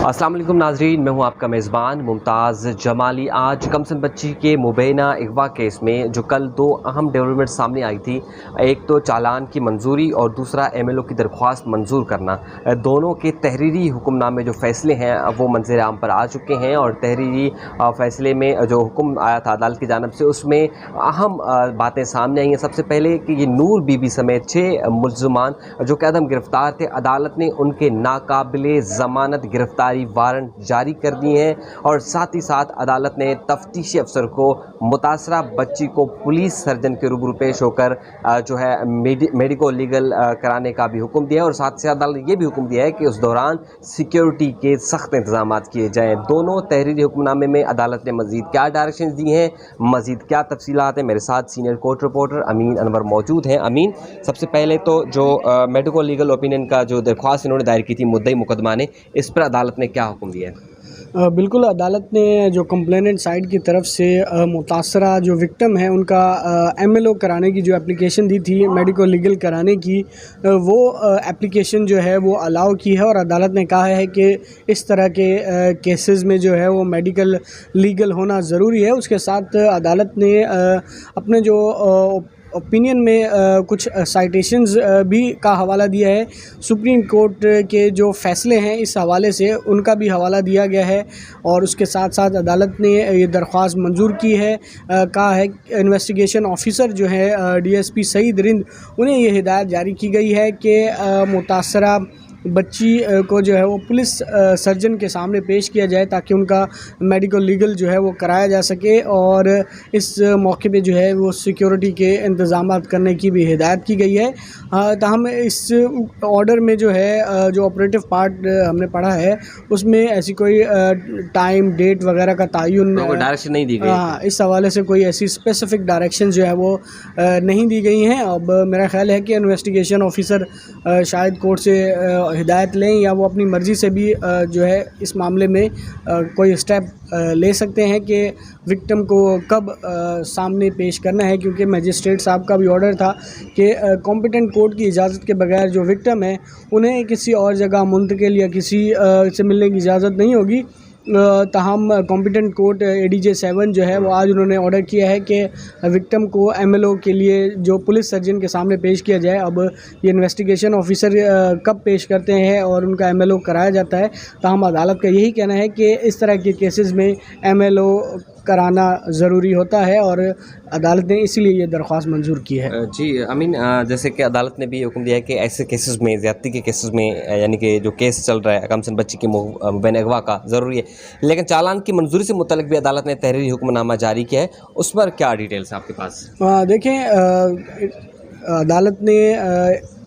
अस्सलाम वालेकुम नाजरीन, मैं हूं आपका मेज़बान मुमताज़ जमाली। आज कमसन बच्ची के मुबैना अगवा केस में जो कल दो अहम डेवलपमेंट सामने आई थी, एक तो चालान की मंजूरी और दूसरा एमएलओ की दरख्वास्त मंजूर करना। दोनों के तहरीरी हुक्मनामे जो फ़ैसले हैं वो मंज़र आम पर आ चुके हैं और तहरीरी फ़ैसले में जो हुक्म आया था अदालत की जानिब से उसमें अहम बातें सामने आई हैं। सबसे पहले कि ये नूर बीबी समेत 6 मुल्ज़मान जो कदम गिरफ़्तार थे, अदालत ने उनके नाकाबिले ज़मानत गिरफ़्तारी वारंट जारी कर दिए हैं और साथ ही साथ अदालत ने तफ्तीशी अफसर को मुतासरा बच्ची को पुलिस सर्जन के रूबरू पेश होकर जो है मेडिको लीगल कराने का भी हुक्म दिया है और साथ से अदालत ने यह भी हुक्म दिया है कि उस दौरान सिक्योरिटी के सख्त इंतजाम किए जाएँ। दोनों तहरीरी हुक्मनामे में अदालत ने मज़ीद क्या डायरेक्शन दी हैं, मज़ीद क्या तफसीलात हैं, मेरे साथ सीनियर कोर्ट रिपोर्टर अमीन अनवर मौजूद हैं। अमीन, सबसे पहले तो जो मेडिको लीगल ओपिनियन का जो दरख्वास्त इन्होंने दायर की थी मुद्दई मुकदमा ने, इस पर अदालत ने क्या हुक्म दिया है? बिल्कुल, अदालत ने जो कंप्लेनेंट साइड की तरफ से मुतासरा जो विक्टिम है उनका एमएलओ कराने की जो एप्लीकेशन दी थी मेडिको लीगल कराने की, वो एप्लीकेशन जो है वो अलाउ की है और अदालत ने कहा है कि इस तरह के केसेस में जो है वो मेडिकल लीगल होना ज़रूरी है। उसके साथ अदालत ने अपने जो ओपिनियन में कुछ साइटेशंस भी का हवाला दिया है। सुप्रीम कोर्ट के जो फ़ैसले हैं इस हवाले से उनका भी हवाला दिया गया है और उसके साथ साथ अदालत ने ये दरख्वास्त मंजूर की है। कहा है इन्वेस्टिगेशन ऑफिसर जो है डीएसपी सईद रिंद, उन्हें ये हिदायत जारी की गई है कि मुतासरा बच्ची को जो है वो पुलिस सर्जन के सामने पेश किया जाए ताकि उनका मेडिकल लीगल जो है वो कराया जा सके और इस मौके पे जो है वो सिक्योरिटी के इंतज़ाम करने की भी हिदायत की गई है। ताहम इस ऑर्डर में जो है जो ऑपरेटिव पार्ट हमने पढ़ा है उसमें ऐसी कोई टाइम डेट वगैरह का तयन डायरेक्शन नहीं दी गई। इस हवाले से कोई ऐसी स्पेसिफ़िक डायरेक्शन जो है वो नहीं दी गई हैं। अब मेरा ख़्याल है कि इन्वेस्टिगेशन ऑफिसर शायद कोर्ट से हिदायत लें या वो अपनी मर्ज़ी से भी जो है इस मामले में कोई स्टेप ले सकते हैं कि विक्टिम को कब सामने पेश करना है, क्योंकि मजिस्ट्रेट साहब का भी ऑर्डर था कि कॉम्पिटेंट कोर्ट की इजाज़त के बगैर जो विक्टिम है उन्हें किसी और जगह मुंतकिल या किसी से मिलने की इजाज़त नहीं होगी। ताहम कॉम्पिटेंट कोर्ट एडीजे 7 जो है वो आज उन्होंने ऑर्डर किया है कि विक्टिम को एमएलओ के लिए जो पुलिस सर्जन के सामने पेश किया जाए। अब ये इन्वेस्टिगेशन ऑफिसर कब पेश करते हैं और उनका एमएलओ कराया जाता है, ताहम अदालत का यही कहना है कि इस तरह के केसेस में एमएलओ कराना ज़रूरी होता है और अदालत ने इसीलिए ये दरख्वास्त मंजूर की है। जी अमीन, जैसे कि अदालत ने भी हुक्म दिया है कि ऐसे केसेस में, ज़्यादती के केसेस में, यानी कि जो केस चल रहा है कमसन बच्ची के मुबैना अगवा का, ज़रूरी है, लेकिन चालान की मंजूरी से मुतल्लिक़ भी अदालत ने तहरीरी हुक्मनामा जारी किया है। उस पर क्या डिटेल्स हैं आपके पास? देखें, अदालत ने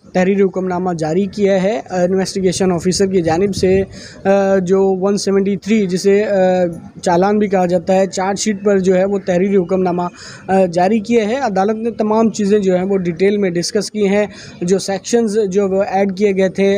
तहरीरी हुक्मनामा जारी किया है इन्वेस्टिगेशन ऑफिसर की जानिब से। जो 173 जिसे चालान भी कहा जाता है, चार्जशीट पर जो है वो तहरीरी हुक्मनामा जारी किया है। अदालत ने तमाम चीज़ें जो हैं वो डिटेल में डिस्कस की हैं। जो सेक्शंस जो वो ऐड किए गए थे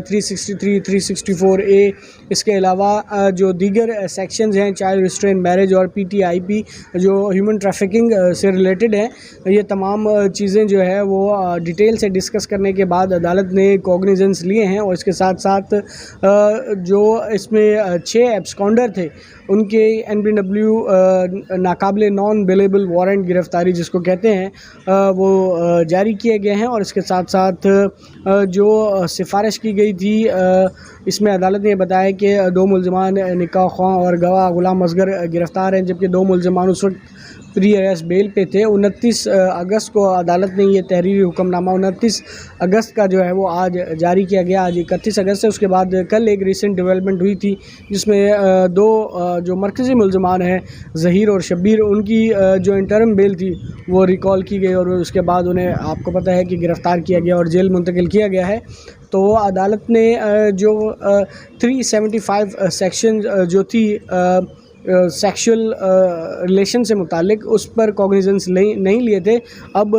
363, 364A, इसके अलावा जो दीगर सेक्शंस हैं चाइल्ड रिस्ट्रेन मैरिज और PTIP जो ह्यूमन ट्रैफिकिंग से रिलेटेड हैं, ये तमाम चीज़ें जो है वो डिटेल से डिस्कस करने के बाद अदालत ने कॉग्निजेंस लिए हैं और इसके साथ साथ जो इसमें 6 एब्सकॉन्डर थे उनके NBW नाकाबिले नॉन बेलेबल वारंट गिरफ़्तारी जिसको कहते हैं वो जारी किए गए हैं और इसके साथ साथ जो सिफारिश की गई थी इसमें अदालत ने बताया कि 2 मुल्ज़मान निकाह ख्वां और गवाह गुलाम असगर गिरफ़्तार हैं, जबकि 2 मुल्ज़मान उस वक्त प्री अरेस्ट बेल पे थे। 29 अगस्त को अदालत ने ये तहरीरी हुक्मनामा 29 अगस्त का जो है वो आज जारी किया गया। आज 31 अगस्त है। उसके बाद कल एक रिसेंट डेवलपमेंट हुई थी जिसमें 2 जो मरकज़ी मुल्ज़मान हैं ज़हीर और शब्बीर, उनकी जो इंटरम बेल थी वो रिकॉल की गई और उसके बाद उन्हें आपको पता है कि गिरफ़्तार किया गया और जेल मुंतकिल किया गया है। तो अदालत ने जो 375 सेक्शन जो थी सेक्सुअल रिलेशन से मुतालिक, उस पर कॉग्निजेंस नहीं लिए थे। अब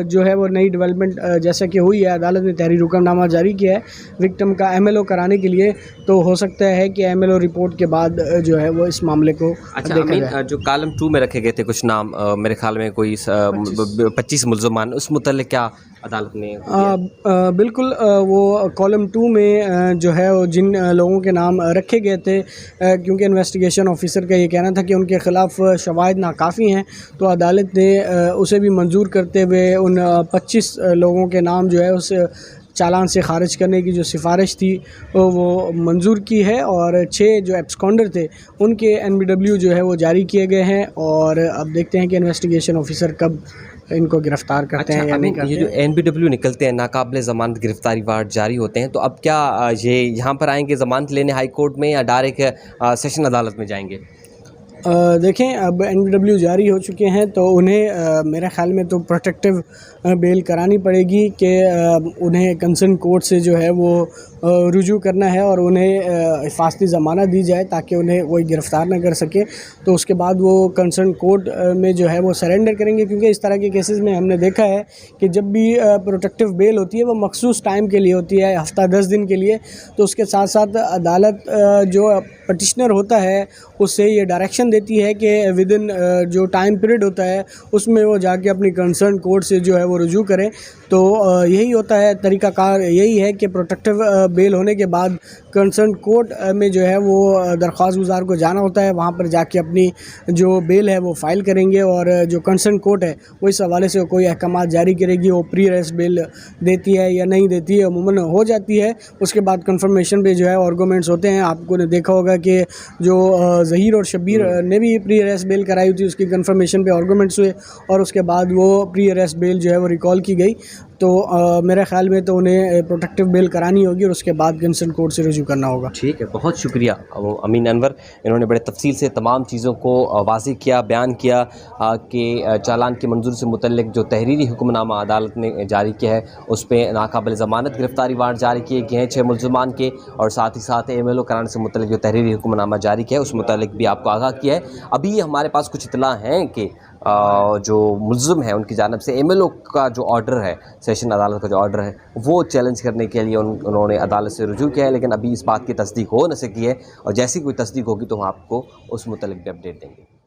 जो है वो नई डेवलपमेंट जैसा कि हुई है, अदालत ने तहरीरी हुक्मनामा जारी किया है विक्टिम का एमएलओ कराने के लिए। तो हो सकता है कि एमएलओ रिपोर्ट के बाद जो है वो इस मामले को देखा जाए। जो कॉलम 2 में रखे गए थे कुछ नाम, मेरे ख्याल में कोई 25 मुल्ज़मान, उस मुतल्लिक़ क्या अदालत ने दिया? बिल्कुल वो कॉलम 2 में जो है वो जिन लोगों के नाम रखे गए थे, क्योंकि इन्वेस्टिगेशन ऑफिसर का ये कहना था कि उनके ख़िलाफ़ शवाहिद नाकाफ़ी हैं, तो अदालत ने उसे भी मंजूर करते हुए उन 25 लोगों के नाम जो है उस चालान से ख़ारिज करने की जो सिफारिश थी वो मंजूर की है, और 6 जो एब्सकॉन्डर थे उनके NBW जो है वो जारी किए गए हैं, और अब देखते हैं कि इन्वेस्टिगेशन ऑफिसर कब इनको गिरफ़्तार करते हैं या नहीं करते ये जो NBW निकलते हैं, नाकाबिले ज़मानत गिरफ्तारी वारंट जारी होते हैं, तो अब क्या ये यहाँ पर आएंगे ज़मानत लेने हाई कोर्ट में या डायरेक्ट सेशन अदालत में जाएंगे? देखें, अब NBW जारी हो चुके हैं तो उन्हें मेरे ख़्याल में तो प्रोटेक्टिव बेल करानी पड़ेगी कि उन्हें कंसर्न कोर्ट से जो है वो रुजू करना है और उन्हें हिफाजती ज़मानत दी जाए ताकि उन्हें कोई गिरफ़्तार ना कर सके। तो उसके बाद वो कंसर्न कोर्ट में जो है वो सरेंडर करेंगे, क्योंकि इस तरह के केसेस में हमने देखा है कि जब भी प्रोटेक्टिव बेल होती है वो मखसूस टाइम के लिए होती है, हफ़्ता 10 दिन के लिए। तो उसके साथ साथ अदालत जो पटिशनर होता है उससे ये डायरेक्शन देती है कि विदिन जो टाइम पीरियड होता है उसमें वो जाके अपनी कंसर्न कोर्ट से जो है वो रुजू करें। तो यही होता है, तरीक़ाकार यही है कि प्रोटेक्टिव बेल होने के बाद कंसर्न कोर्ट में जो है वो दरख्वास्त गुज़ार को जाना होता है, वहाँ पर जाके अपनी जो बेल है वो फ़ाइल करेंगे, और जो कंसर्न कोर्ट है वो इस हवाले से कोई अहकामात जारी करेगी, वो प्री अरेस्ट बेल देती है या नहीं देती है, अमूमन हो जाती है। उसके बाद कंफर्मेशन पे जो है आर्गूमेंट्स होते हैं। आपको ने देखा होगा कि जो ज़हीर और शब्बीर ने भी प्री अरेस्ट बेल कराई थी, उसकी कंफर्मेशन पे आर्गूमेंट्स हुए और उसके बाद वो प्री अरेस्ट बेल जो है वो रिकॉल की गई। तो मेरे ख़्याल में तो उन्हें प्रोटेक्टिव बेल करानी होगी और उसके बाद कंसर्न कोर्ट से रुजू करना होगा। ठीक है, बहुत शुक्रिया अमीन अनवर, इन्होंने बड़े तफसील से तमाम चीज़ों को वाज़ेह किया, बयान किया कि चालान की मंजूरी से मुतल्लिक जो तहरीरी हुक्मनामा अदालत ने जारी किया है उस पर नाकाबिल ज़मानत गिरफ्तारी वारंट जारी किए गए हैं 6 मुल्ज़िमान के, और साथ ही साथ MLO कराने से मुतल्लिक जो तहरीरी हुक्मनामा जारी किया है उस मुतल्लिक भी आपको आगाह किया है। अभी हमारे पास कुछ इत्तला हैं कि जो मुल्ज़िम है उनकी जानिब से MLO का जो ऑर्डर है, सेशन अदालत का जो ऑर्डर है वो चैलेंज करने के लिए उन्होंने अदालत से रुजू किया है, लेकिन अभी इस बात की तस्दीक हो न सकी है, और जैसी कोई तस्दीक होगी तो हम आपको उस मुतल्लिक भी अपडेट देंगे।